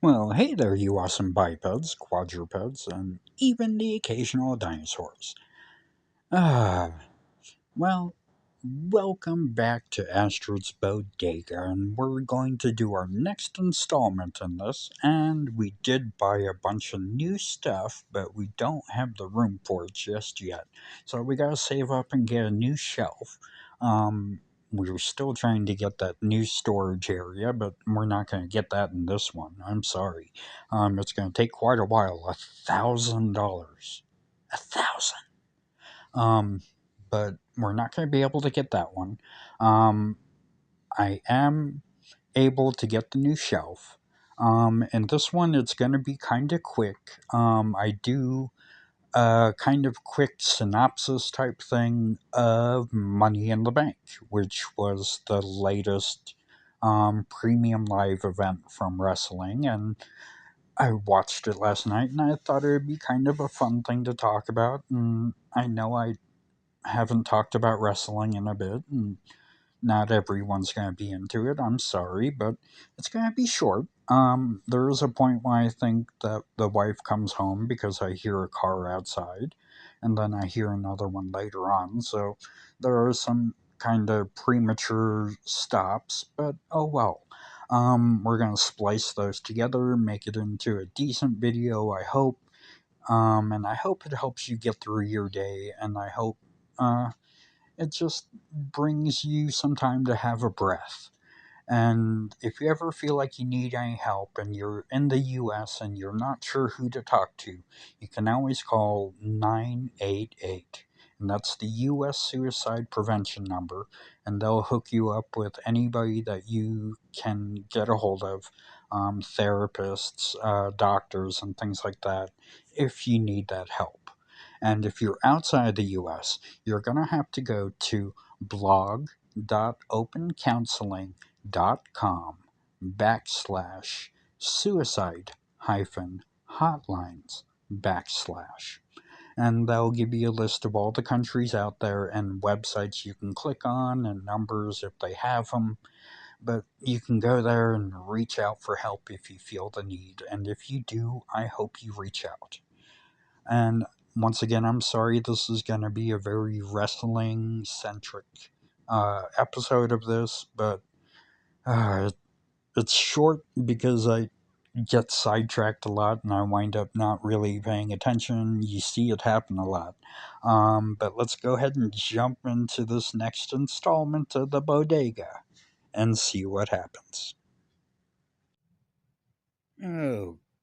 Well, hey there, you awesome bipeds, quadrupeds, and even the occasional dinosaurs. Ah, well, welcome back to Astrid's Bodega, and we're going to do our next installment in this. And we did buy a bunch of new stuff, but we don't have the room for it just yet. So we gotta save up and get a new shelf. We were still trying to get that new storage area, but we're not going to get that in this one. I'm sorry. It's going to take quite a while. $1,000. 1,000. Um, but we're not going to be able to get that one. Um, I am able to get the new shelf. And this one, it's going to be kind of quick. I do a kind of quick synopsis type thing of Money in the Bank, which was the latest premium live event from wrestling. And I watched it last night and I thought it would be kind of a fun thing to talk about. And I know I haven't talked about wrestling in a bit, and not everyone's going to be into it. I'm sorry, but it's going to be short. There is a point where I think that the wife comes home because I hear a car outside, and then I hear another one later on. So there are some kind of premature stops, but oh well. We're going to splice those together, make it into a decent video, I hope. And I hope it helps you get through your day, and I hope uh, it just brings you some time to have a breath. And if you ever feel like you need any help and you're in the US and you're not sure who to talk to, you can always call 988. And that's the US suicide prevention number. And they'll hook you up with anybody that you can get a hold of, therapists, doctors, and things like that, if you need that help. And if you're outside the US, you're going to have to go to blog.opencounseling.com/suicide hyphen hotlines backslash. And that'll give you a list of all the countries out there and websites you can click on and numbers if they have them. But you can go there and reach out for help if you feel the need. And if you do, I hope you reach out. And once again, I'm sorry this is going to be a very wrestling centric episode of this, but it's short because I get sidetracked a lot and I wind up not really paying attention. You see it happen a lot. But let's go ahead and jump into this next installment of the Bodega and see what happens.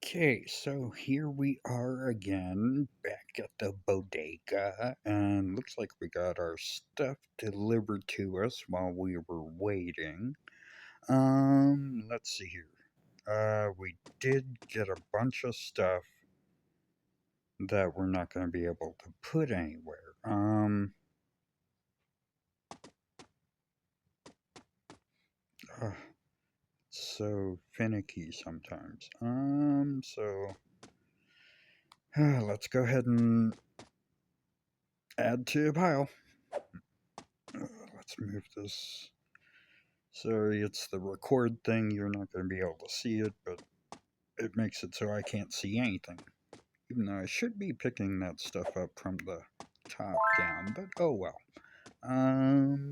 Okay, so here we are again, back at the bodega, and looks like we got our stuff delivered to us while we were waiting. Let's see here. We did get a bunch of stuff that we're not going to be able to put anywhere. Uh, so finicky sometimes. Let's go ahead and add to a pile. Let's move this. Sorry, it's the record thing. You're not going to be able to see it, but it makes it so I can't see anything. Even though I should be picking that stuff up from the top down, but oh well.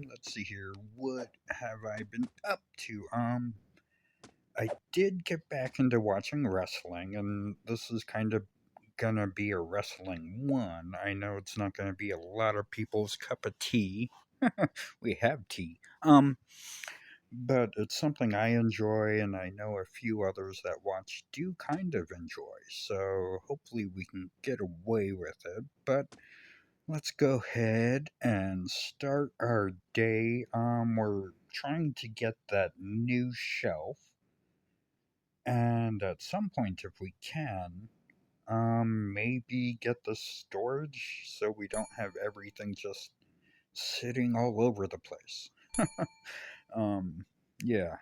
Let's see here. What have I been up to? I did get back into watching wrestling, and this is kind of gonna be a wrestling one. I know it's not gonna be a lot of people's cup of tea. We have tea. But it's something I enjoy, and I know a few others that watch do kind of enjoy. So hopefully we can get away with it. But let's go ahead and start our day. We're trying to get that new shelf, and at some point, if we can, maybe get the storage so we don't have everything just sitting all over the place. Um, yeah.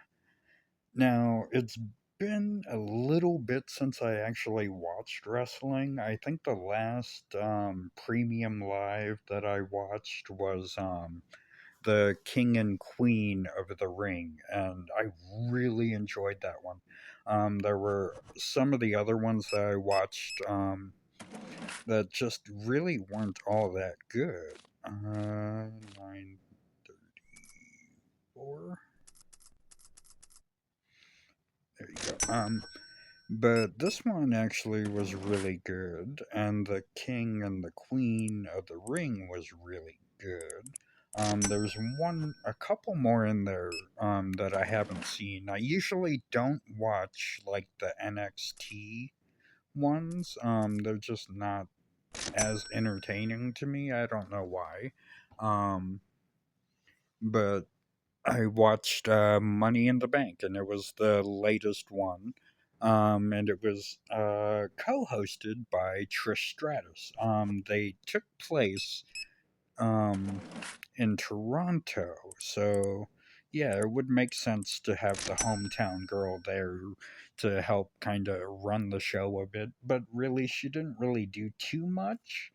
Now, it's been a little bit since I actually watched wrestling. I think the last premium live that I watched was the King and Queen of the Ring, and I really enjoyed that one. There were some of the other ones that I watched that just really weren't all that good. 934. There you go. But this one actually was really good, and the King and the Queen of the Ring was really good. There's a couple more in there that I haven't seen. I usually don't watch like the NXT ones. They're just not as entertaining to me. I don't know why. Um, but I watched Money in the Bank, and it was the latest one. And it was co hosted by Trish Stratus. They took place um, in Toronto, so yeah, it would make sense to have the hometown girl there to help kind of run the show a bit. But really, she didn't really do too much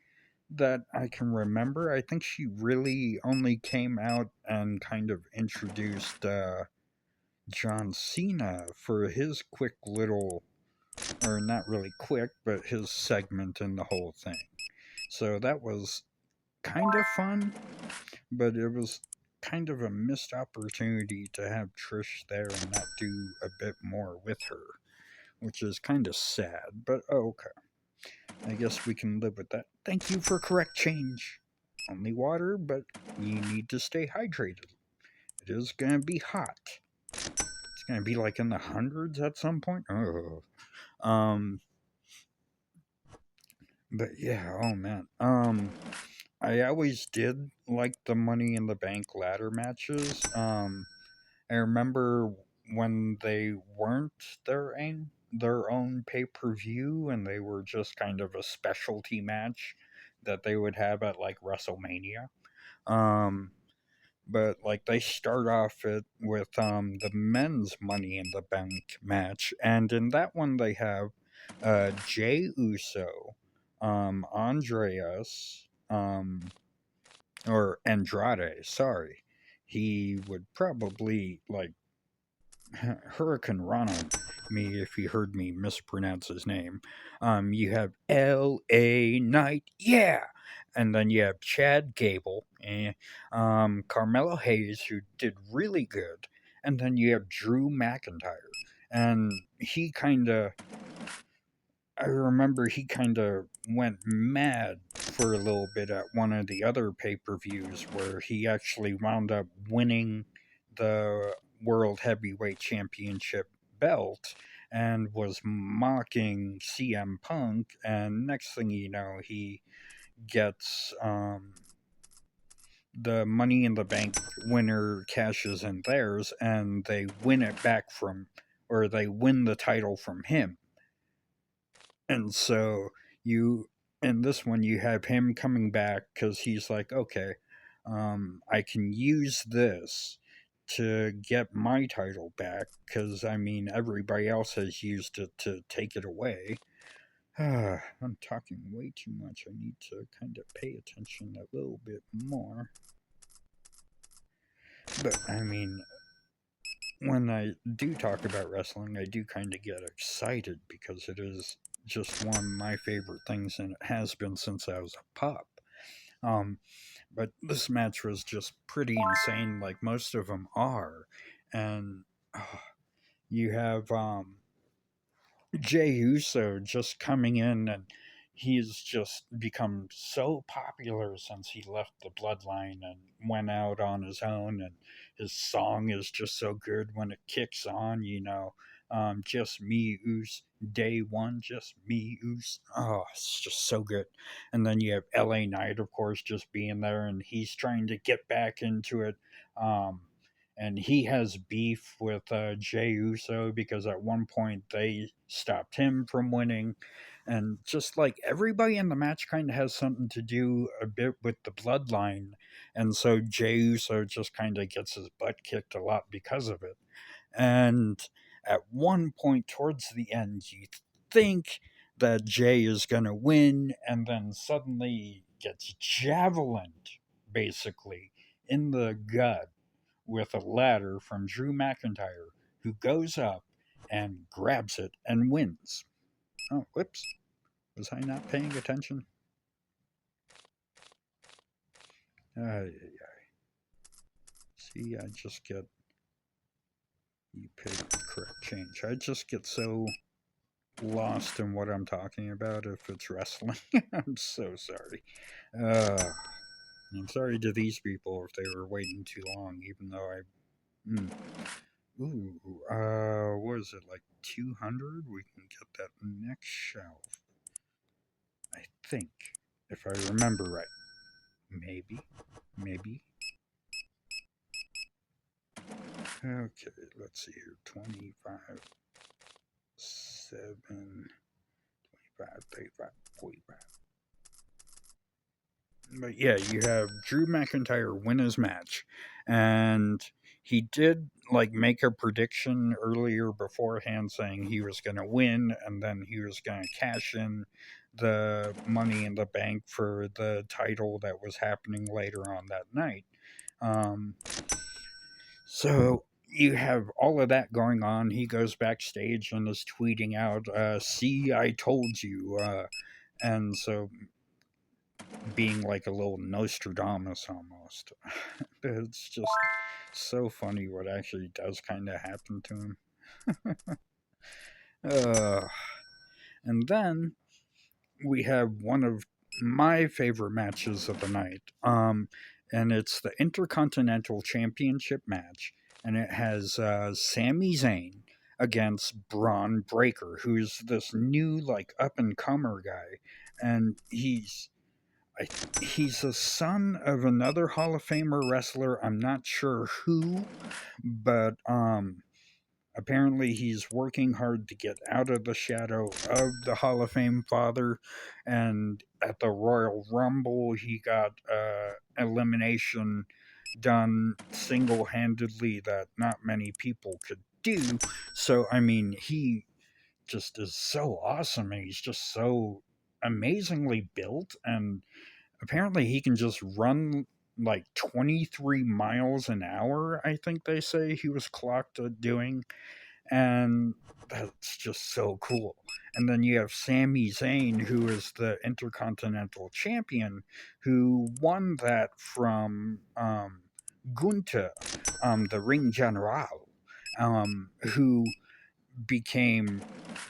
that I can remember. I think she really only came out and kind of introduced John Cena for his quick little, or not really quick, but his segment in the whole thing. So that was kind of fun, but it was kind of a missed opportunity to have Trish there and not do a bit more with her, which is kind of sad, but okay. I guess we can live with that. Thank you for correct change. Only water, but you need to stay hydrated. It is gonna be hot. It's gonna be like in the hundreds at some point. Oh, um, but yeah. Oh man. I always did like the Money in the Bank ladder matches. I remember when they weren't their own pay per view, and they were just kind of a specialty match that they would have at like WrestleMania. Um, but like they start off it with the men's Money in the Bank match, and in that one they have Jay Uso, Andreas, or Andrade. Sorry, he would probably like Hurricane Ronald me if he heard me mispronounce his name. You have L.A. Knight, yeah, and then you have Chad Gable, Carmelo Hayes, who did really good, and then you have Drew McIntyre, and he kind of I remember he kind of went mad for a little bit at one of the other pay per views where he actually wound up winning the World Heavyweight Championship belt and was mocking CM Punk. And next thing you know, he gets the Money in the Bank winner cashes in theirs and they win it back from, or they win the title from him. And so you in this one you have him coming back because he's like, okay, I can use this to get my title back because I mean everybody else has used it to take it away. I'm talking way too much. I need to kind of pay attention a little bit more. But I mean, when I do talk about wrestling, I do kind of get excited because it is just one of my favorite things, and it has been since I was a pup. Um, but this match was just pretty insane, like most of them are. And you have Jey Uso just coming in, and he's just become so popular since he left the bloodline and went out on his own. And his song is just so good when it kicks on, just me, Oos, day one, just me, Oos. Oh, it's just so good. And then you have LA Knight, of course, just being there, and he's trying to get back into it. Um, and he has beef with Jey Uso because at one point they stopped him from winning. And just like everybody in the match kind of has something to do a bit with the bloodline. And so Jey Uso just kind of gets his butt kicked a lot because of it. And at one point towards the end, you think that Jay is going to win, and then suddenly gets javelined, basically, in the gut with a ladder from Drew McIntyre, who goes up and grabs it and wins. Oh, whoops. Was I not paying attention? Uh, see, I just get. You pay the correct change. I just get so lost in what I'm talking about if it's wrestling. I'm so sorry. Uh, I'm sorry to these people if they were waiting too long, even though I. Mm, what is it, like 200? We can get that next shelf. I think, if I remember right. Maybe. Maybe. Okay, let's see here. 25, 7, 25, 35, 45. But yeah, you have Drew McIntyre win his match, and he did like make a prediction earlier beforehand saying he was going to win, and then he was going to cash in the Money in the Bank for the title that was happening later on that night. Um, so you have all of that going on. He goes backstage and is tweeting out, "See, I told you." And so being like a little Nostradamus almost. It's just so funny what actually does kind of happen to him. Uh, and then we have one of my favorite matches of the night. And it's the Intercontinental Championship match, and it has Sami Zayn against Braun Breaker, who's this new like up and comer guy, and he's the son of another Hall of Famer wrestler. I'm not sure who, but apparently he's working hard to get out of the shadow of the Hall of Fame father. And at the Royal Rumble, he got elimination done single handedly that not many people could do. So, I mean, he just is so awesome and he's just so amazingly built, and apparently he can just run like 23 miles an hour, I think they say he was clocked at doing. And that's just so cool. And then you have Sami Zayn, who is the Intercontinental Champion, who won that from Gunther, the Ring General, who became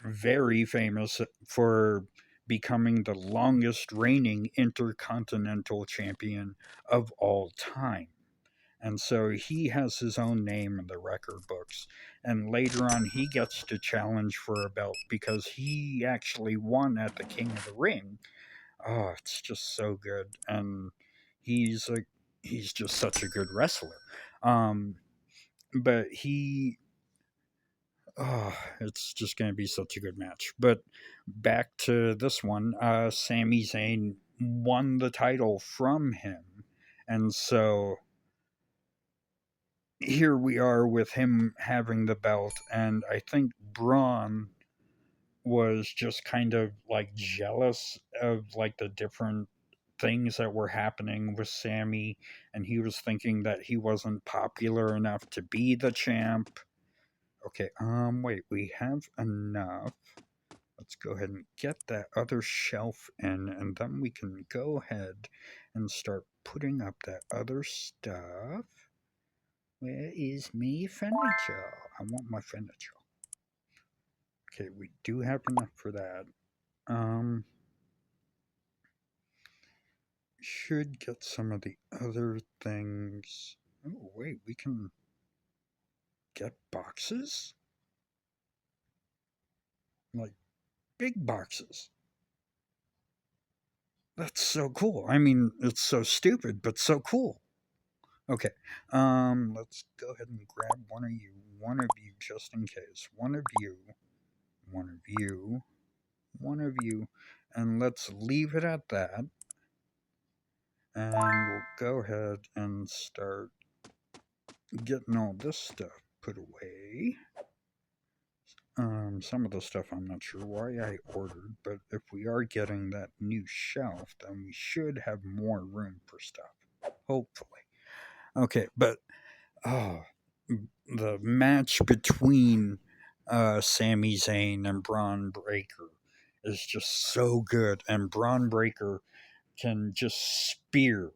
very famous for becoming the longest reigning intercontinental champion of all time. And so he has his own name in the record books. And later on, he gets to challenge for a belt because he actually won at the King of the Ring. Oh, it's just so good. And he's a he's just such a good wrestler. Um, but he Oh, it's just going to be such a good match. But back to this one, Sami Zayn won the title from him. And so here we are with him having the belt. And I think Braun was just kind of like jealous of like the different things that were happening with Sammy. And he was thinking that he wasn't popular enough to be the champ. Okay, wait, we have enough. Let's go ahead and get that other shelf in, and then we can go ahead and start putting up that other stuff. Where is me furniture? I want my furniture. Okay, we do have enough for that. Um, should get some of the other things. Oh, wait, we can get boxes? Like big boxes. That's so cool. I mean, it's so stupid, but so cool. Okay. Let's go ahead and grab one of you just in case. One of you, one of you, and let's leave it at that. And we'll go ahead and start getting all this stuff put away. Some of the stuff I'm not sure why I ordered, but if we are getting that new shelf, then we should have more room for stuff. Hopefully. Okay, but oh, the match between Sami Zayn and Braun Breaker is just so good, and Braun Breaker can just spear,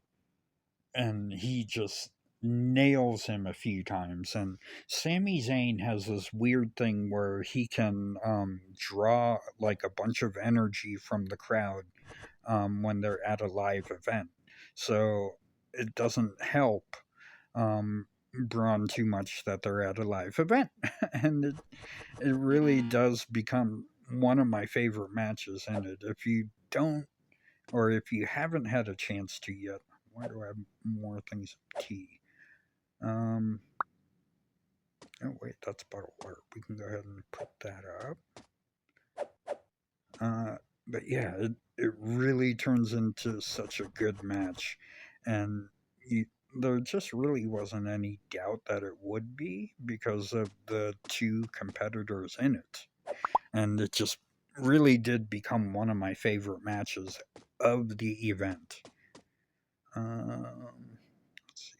and he just nails him a few times. And Sami Zayn has this weird thing where he can draw like a bunch of energy from the crowd when they're at a live event. So it doesn't help Braun too much that they're at a live event. And it really does become one of my favorite matches in it. If you don't, or if you haven't had a chance to yet, why do I have more things of tea? Um, oh, wait, that's bottled water. We can go ahead and put that up. But yeah, it really turns into such a good match. And you, there just really wasn't any doubt that it would be because of the two competitors in it. And it just really did become one of my favorite matches of the event. Let's see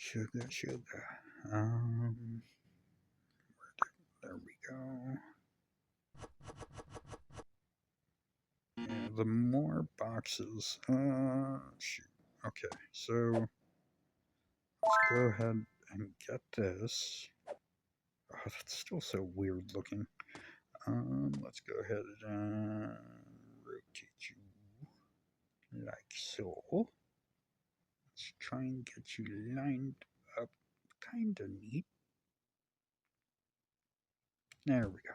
here. Sugar. Um, there we go. Yeah, the more boxes. Shoot. Okay, so let's go ahead and get this. Oh, that's still so weird looking. Let's go ahead and rotate you like so. Let's try and get you lined up kinda neat. There we go.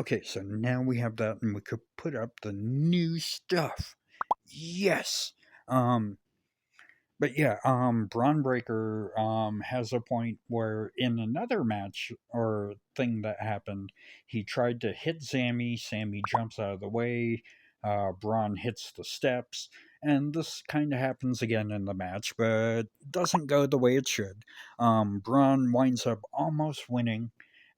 Okay, so now we have that and we could put up the new stuff. Yes. Um but yeah, Braun Breaker has a point where in another match or thing that happened, he tried to hit Sammy. Sammy jumps out of the way. Braun hits the steps, and this kind of happens again in the match, but doesn't go the way it should. Braun winds up almost winning,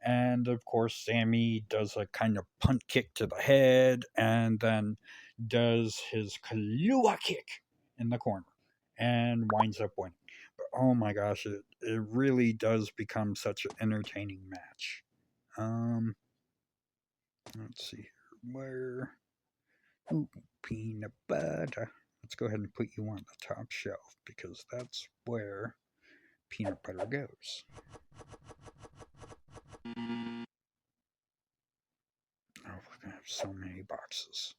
and of course, Sammy does a kind of punt kick to the head, and then does his Kalua kick in the corner and winds up winning. But oh my gosh, it really does become such an entertaining match. Um, let's see here. Where? Ooh, peanut butter. Let's go ahead and put you on the top shelf because that's where peanut butter goes. Oh, we're gonna have so many boxes.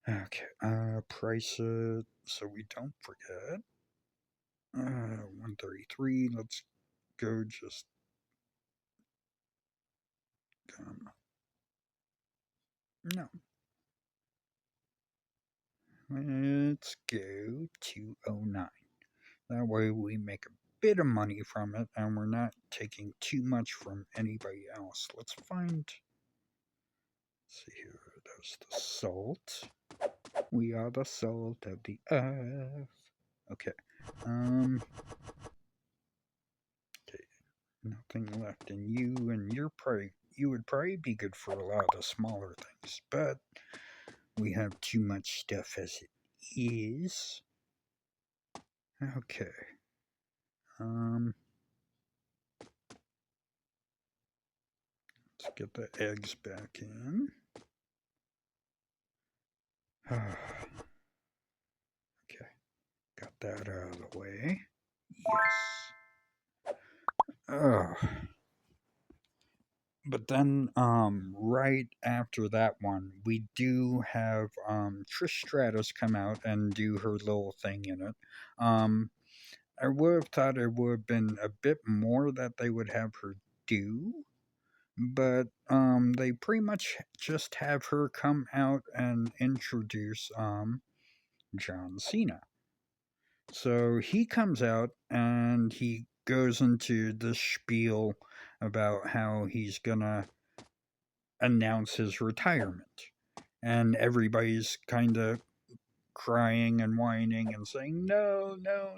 Okay, price it so we don't forget. 133. Let's go just no. Let's go 209. That way we make a bit of money from it and we're not taking too much from anybody else. Let's find. Let's see here. There's the salt. We are the salt of the earth. Okay. Okay. Nothing left in you, and you would probably be good for a lot of the smaller things, but we have too much stuff as it is. Okay. Um, let's get the eggs back in. Okay, got that out of the way. Yes. But then, right after that one, we do have Trish Stratus come out and do her little thing in it. I would have thought it would have been a bit more that they would have her do, but they pretty much just have her come out and introduce John Cena. So he comes out and he goes into the spiel about how he's gonna announce his retirement. And everybody's kind of crying and whining and saying, no, no.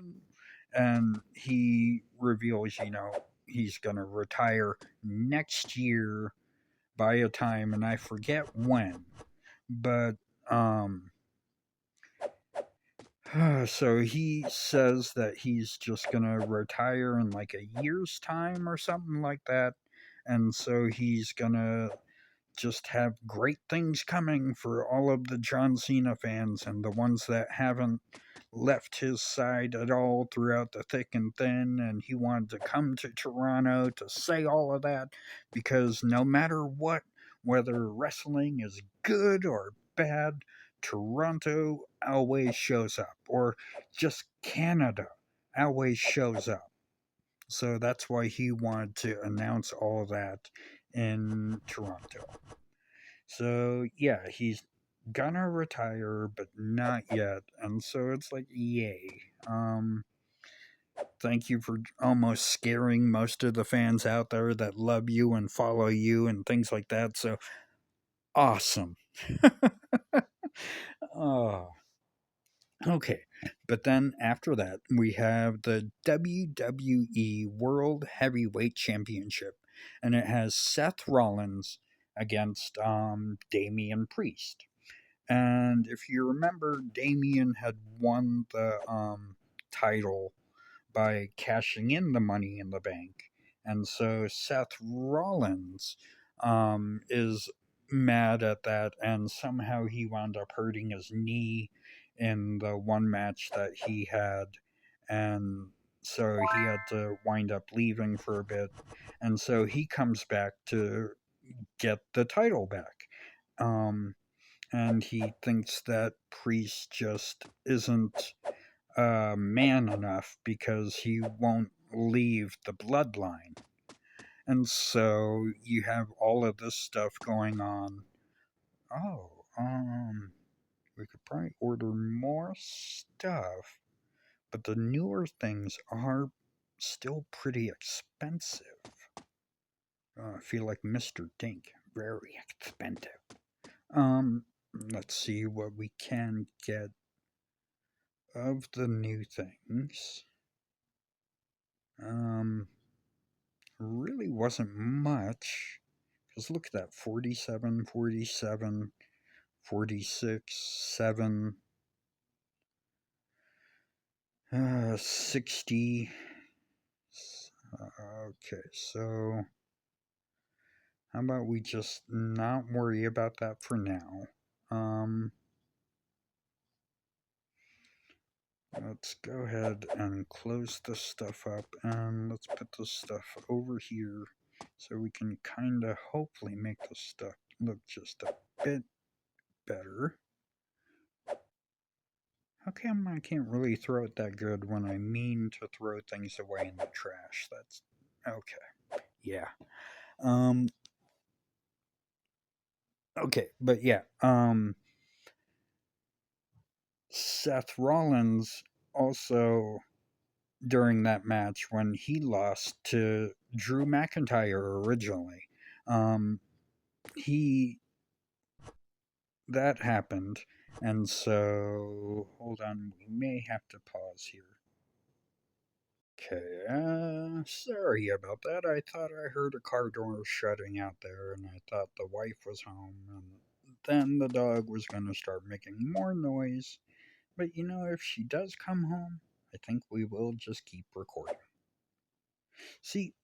And he reveals, he's going to retire next year by a time, and I forget when. But, so he says that he's just going to retire in like a year's time or something like that. And so he's going to just have great things coming for all of the John Cena fans and the ones that haven't left his side at all throughout the thick and thin. And he wanted to come to Toronto to say all of that because no matter what, whether wrestling is good or bad, Toronto always shows up, or just Canada always shows up. So that's why he wanted to announce all that in Toronto. So yeah, he's gonna retire, but not yet. And so it's like, yay. Thank you for almost scaring most of the fans out there that love you and follow you and things like that. So awesome. Oh, okay. But then after that, we have the WWE World Heavyweight Championship, and it has Seth Rollins against Damian Priest. And if you remember, Damien had won the title by cashing in the money in the bank. And so Seth Rollins is mad at that, and somehow he wound up hurting his knee in the one match that he had. And so he had to wind up leaving for a bit. And so he comes back to get the title back. Um, and he thinks that Priest just isn't man enough because he won't leave the bloodline. And so you have all of this stuff going on. Oh, we could probably order more stuff, but the newer things are still pretty expensive. I feel like Mr. Dink, very expensive. Um, let's see what we can get of the new things. Um, really wasn't much. Because look at that 47, 47, 46, 7, 60. Okay, so how about we just not worry about that for now? Um, let's go ahead and close this stuff up, and let's put this stuff over here so we can kind of hopefully make this stuff look just a bit better. How come I can't really throw it that good when I mean to throw things away in the trash? That's okay. Yeah. Um okay, but yeah. Seth Rollins also, during that match when he lost to Drew McIntyre originally, um he that happened, and so hold on, we may have to pause here. Okay, sorry about that. I thought I heard a car door shutting out there, and I thought the wife was home, and then the dog was going to start making more noise. But if she does come home, I think we will just keep recording. See,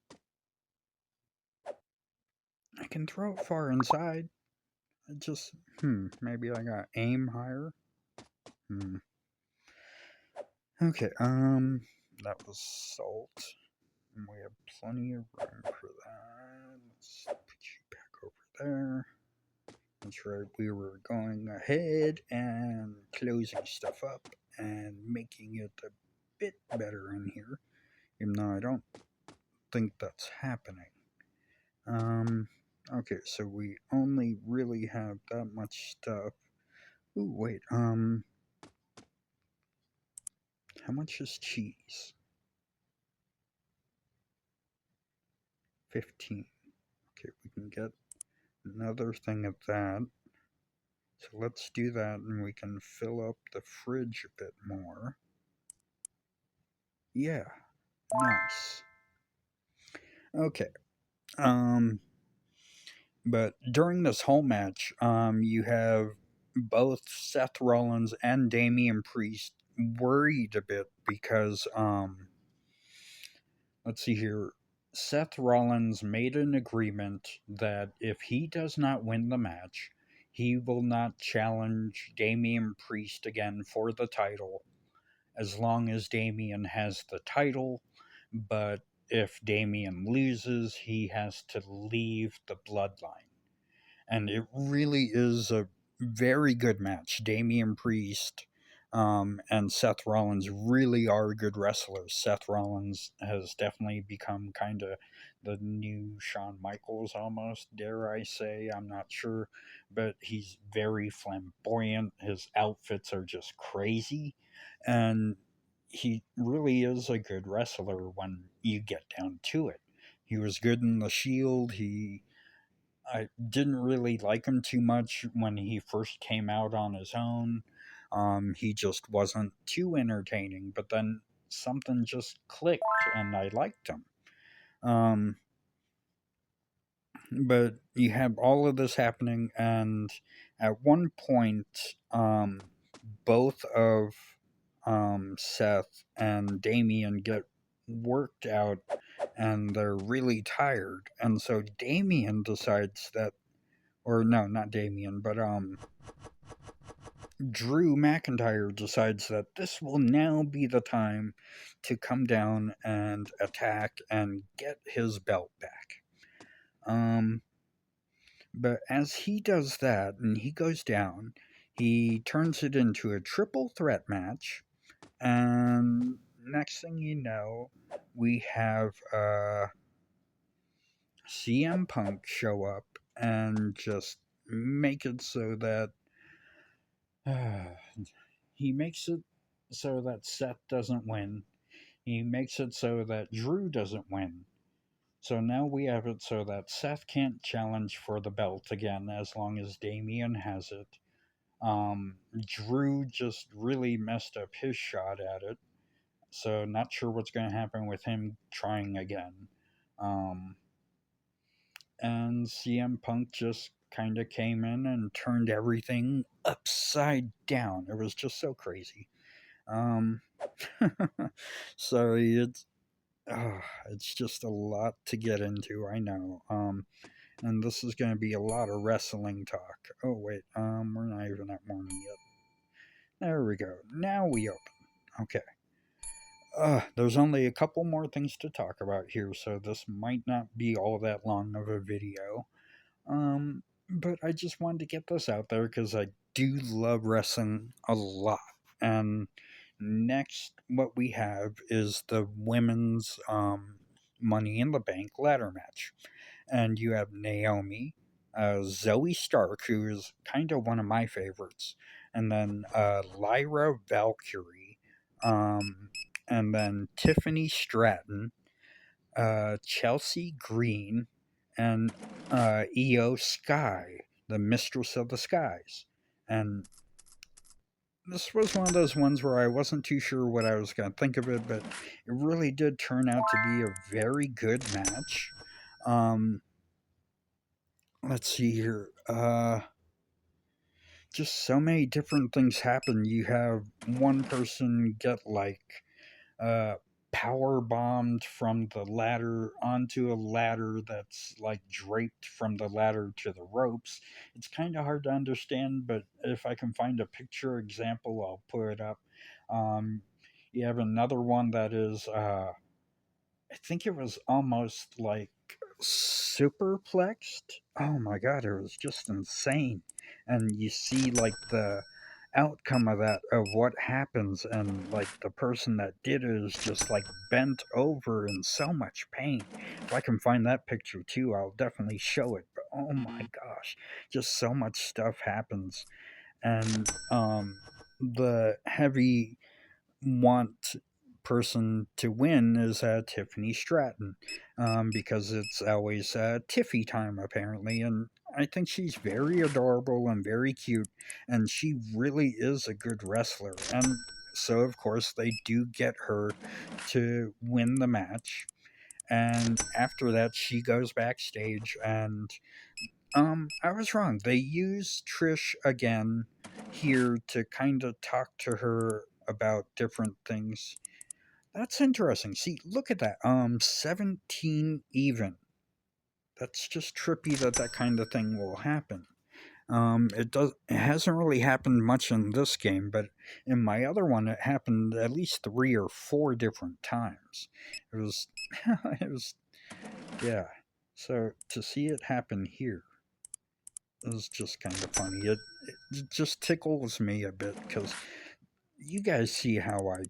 I can throw it far inside. I just, maybe I got aim higher. Okay, that was salt. And we have plenty of room for that. Let's put you back over there. That's right, we were going ahead and closing stuff up and making it a bit better in here, even though I don't think that's happening. Okay, so we only really have that much stuff. Ooh, wait, how much is cheese? 15. Okay, we can get another thing of that. So let's do that and we can fill up the fridge a bit more. Yeah, nice. Okay. Um but during this whole match, you have both Seth Rollins and Damian Priest worried a bit because let's see here. Seth Rollins made an agreement that if he does not win the match, he will not challenge Damian Priest again for the title as long as Damian has the title. But if Damian loses, he has to leave the bloodline. And it really is a very good match. Damian Priest and Seth Rollins really are good wrestlers. Seth Rollins has definitely become kind of the new Shawn Michaels almost, dare I say. I'm not sure, but he's very flamboyant. His outfits are just crazy. And he really is a good wrestler when you get down to it. He was good in the Shield. I didn't really like him too much when he first came out on his own. He just wasn't too entertaining, but then something just clicked and I liked him. Um, but you have all of this happening, and at one point, both of Seth and Damien get worked out and they're really tired. And so Damien decides that, or no, not Damien, but Drew McIntyre decides that this will now be the time to come down and attack and get his belt back. Um, but as he does that and he goes down, he turns it into a triple threat match, and next thing you know, we have CM Punk show up and just make it so that he makes it so that Seth doesn't win. He makes it so that Drew doesn't win. So now we have it so that Seth can't challenge for the belt again as long as Damien has it. Drew just really messed up his shot at it. So not sure what's going to happen with him trying again. Um, and CM Punk just kind of came in and turned everything upside down. It was just so crazy. Um, so it's just a lot to get into. I know. And this is going to be a lot of wrestling talk. Oh wait, we're not even at morning yet. There we go. Now we open. Okay. There's only a couple more things to talk about here, so this might not be all that long of a video. But I just wanted to get this out there because I do love wrestling a lot. And next, what we have is the women's Money in the Bank ladder match. And you have Naomi, Zoe Stark, who is kind of one of my favorites, and then Lyra Valkyrie, um, and then Tiffany Stratton, Chelsea Green, and Io Sky, the Mistress of the Skies. And this was one of those ones where I wasn't too sure what I was going to think of it, but it really did turn out to be a very good match. Um, let's see here. Just so many different things happen. You have one person get like uh, power bombed from the ladder onto a ladder that's like draped from the ladder to the ropes. It's kind of hard to understand, but if I can find a picture example, I'll put it up. Um, you have another one that is, I think it was almost like superplexed. Oh my god, it was just insane. And you see like the outcome of that, of what happens, and like the person that did it is just like bent over in so much pain. If I can find that picture too, I'll definitely show it. But oh my gosh, just so much stuff happens. And the heavy want person to win is Tiffany Stratton, because it's always Tiffy time apparently, and I think she's very adorable and very cute, and she really is a good wrestler, and so of course they do get her to win the match, and after that she goes backstage and I was wrong. They use Trish again here to kind of talk to her about different things. That's interesting. See, look at that. 17 even. That's just trippy that that kind of thing will happen. It hasn't really happened much in this game, but in my other one it happened at least 3 or 4 different times. It was it was yeah. So to see it happen here is just kind of funny. It just tickles me a bit because you guys see how I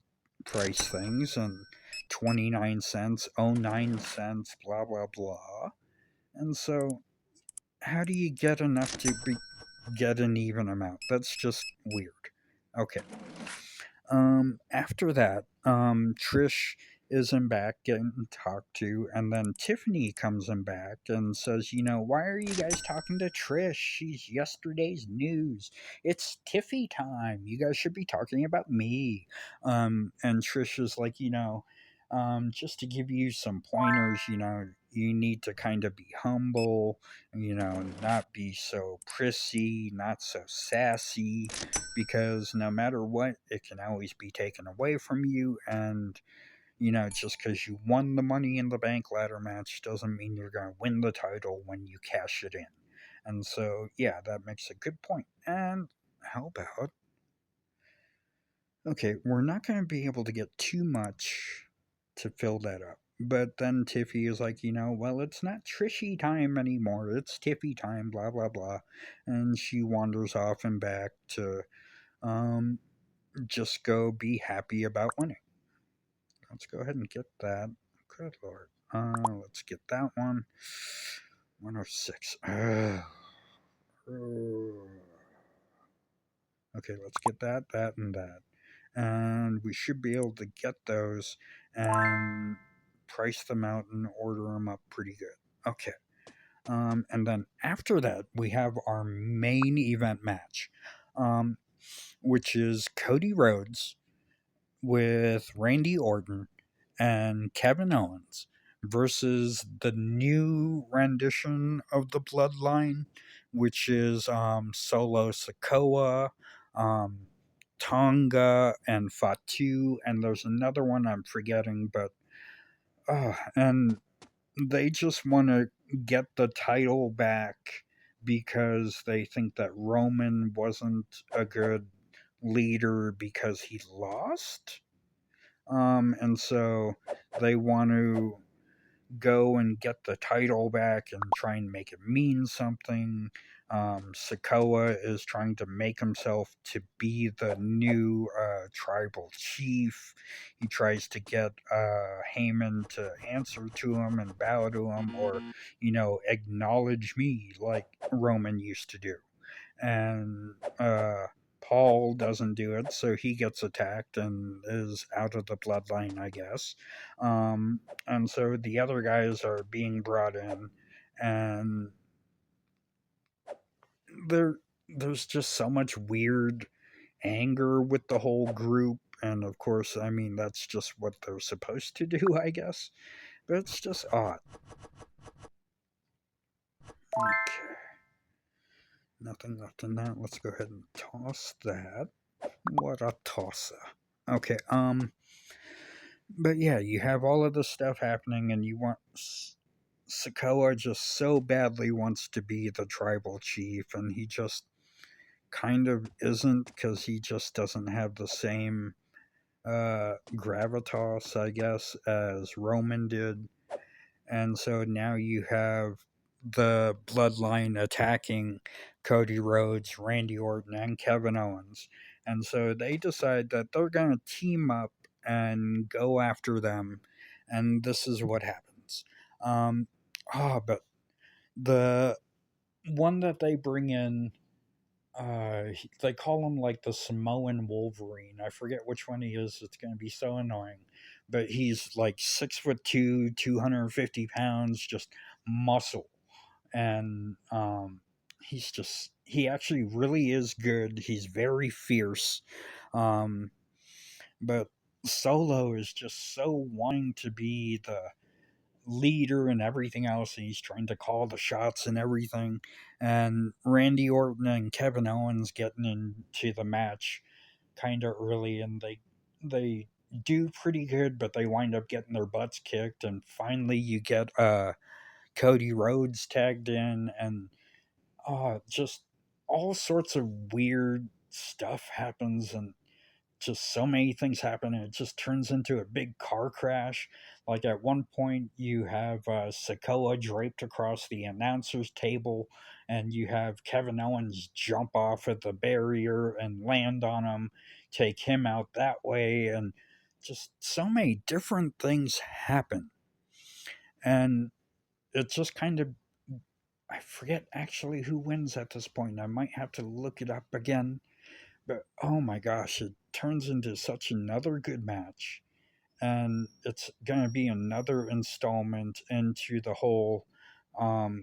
price things and 29 cents, oh 9 cents, blah, blah, blah. And so, how do you get enough to get an even amount? That's just weird. Okay. After that, Trish isn't back getting talked to, and then Tiffany comes in back and says, why are you guys talking to Trish? She's yesterday's news. It's Tiffy time. You guys should be talking about me. And Trish is like, just to give you some pointers, you need to kind of be humble, not be so prissy, not so sassy, because no matter what, it can always be taken away from you. And, just because you won the Money in the Bank ladder match doesn't mean you're going to win the title when you cash it in. And so, yeah, that makes a good point. And how about, okay, we're not going to be able to get too much to fill that up. But then Tiffy is like, well, it's not Trishy time anymore. It's Tiffy time, blah, blah, blah. And she wanders off and back to um, just go be happy about winning. Let's go ahead and get that. Good lord. Let's get that one. 106. Okay, let's get that, that, and that. And we should be able to get those and price them out and order them up pretty good. Okay. And then after that, we have our main event match, um, which is Cody Rhodes with Randy Orton and Kevin Owens versus the new rendition of the Bloodline, which is Solo Sokoa, um, Tonga, and Fatu, and there's another one I'm forgetting, but and they just want to get the title back because they think that Roman wasn't a good leader because he lost. And so they want to go and get the title back and try and make it mean something. Sokoa is trying to make himself to be the new tribal chief. He tries to get Heyman to answer to him and bow to him, or acknowledge me like Roman used to do. And Paul doesn't do it, so he gets attacked and is out of the bloodline, I guess. And so the other guys are being brought in, and there there's just so much weird anger with the whole group. And of course, I mean, that's just what they're supposed to do, I guess. But it's just odd. Okay. Nothing left in that. Let's go ahead and toss that. What a tosser. Okay, but yeah, you have all of this stuff happening, and you want Sokoa just so badly wants to be the tribal chief, and he just kind of isn't because he just doesn't have the same gravitas, I guess, as Roman did. And so now you have the bloodline attacking Cody Rhodes, Randy Orton, and Kevin Owens. And so they decide that they're going to team up and go after them. And this is what happens. But the one that they bring in, they call him like the Samoan Wolverine. I forget which one he is. It's going to be so annoying, but he's like 6'2", 250 pounds, just muscle, and he actually really is good. He's very fierce, um, but Solo is just so wanting to be the leader and everything else. And he's trying to call the shots and everything. And Randy Orton and Kevin Owens getting into the match kind of early, and they do pretty good, but they wind up getting their butts kicked. And finally, you get Cody Rhodes tagged in, and just all sorts of weird stuff happens, and just so many things happen, and it just turns into a big car crash. Like at one point, you have Sokoa draped across the announcer's table, and you have Kevin Owens jump off at the barrier and land on him, take him out that way, and just so many different things happen. And it just kind of, I forget actually who wins at this point. I might have to look it up again, but oh my gosh, it turns into such another good match. And it's going to be another installment into the whole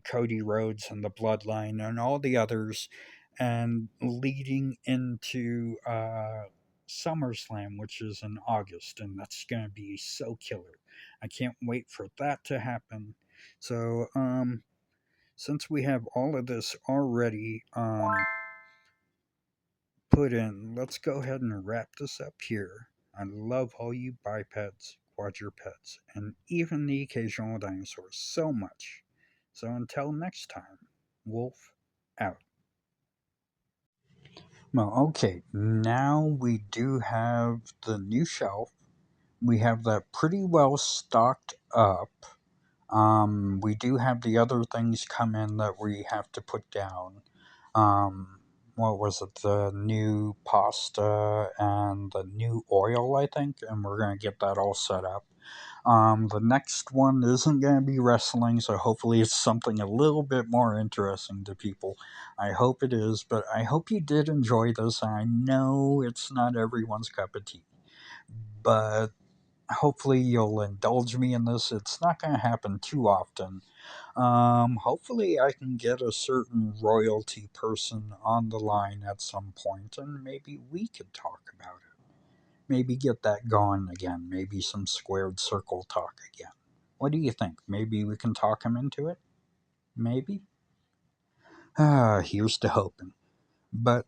Cody Rhodes and the Bloodline and all the others, and leading into SummerSlam, which is in August, and that's going to be so killer. I can't wait for that to happen. So, since we have all of this already put in, let's go ahead and wrap this up here. I love all you bipeds, quadrupeds, and even the occasional dinosaurs so much. So until next time, Wolf out. Well, okay, now we do have the new shelf. We have that pretty well stocked up. We do have the other things come in that we have to put down. What was it? The new pasta and the new oil, I think, and we're gonna get that all set up. The next one isn't gonna be wrestling, so hopefully it's something a little bit more interesting to people. I hope it is, but I hope you did enjoy this. I know it's not everyone's cup of tea, but hopefully you'll indulge me in this. It's not going to happen too often. Hopefully I can get a certain royalty person on the line at some point, and maybe we could talk about it. Maybe get that going again. Maybe some squared circle talk again. What do you think? Maybe we can talk him into it? Maybe? Here's to hoping. But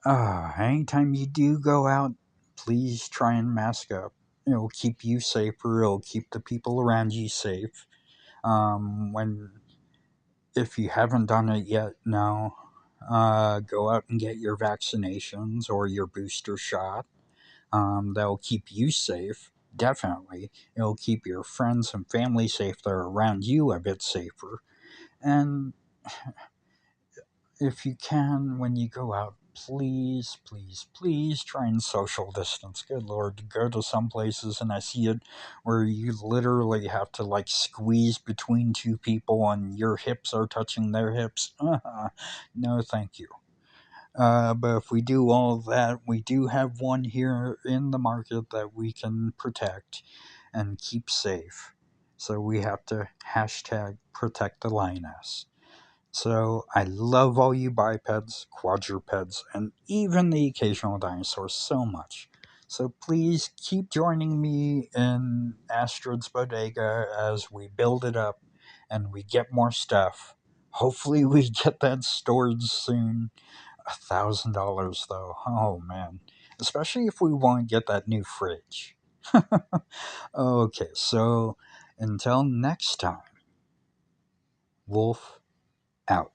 anytime you do go out, please try and mask up. It'll keep you safer. It'll keep the people around you safe. When if you haven't done it yet, now go out and get your vaccinations or your booster shot. That'll keep you safe. Definitely, it'll keep your friends and family safe that are around you a bit safer. And if you can, when you go out, please, please, please try and social distance. Good Lord, go to some places and I see it where you literally have to like squeeze between two people and your hips are touching their hips. No, thank you. But if we do all of that, we do have one here in the market that we can protect and keep safe. So we have to hashtag protect the lioness. So I love all you bipeds, quadrupeds, and even the occasional dinosaurs so much. So please keep joining me in Astrid's Bodega as we build it up and we get more stuff. Hopefully we get that stored soon. $1,000 though. Oh man. Especially if we want to get that new fridge. Okay, so until next time, Wolf out.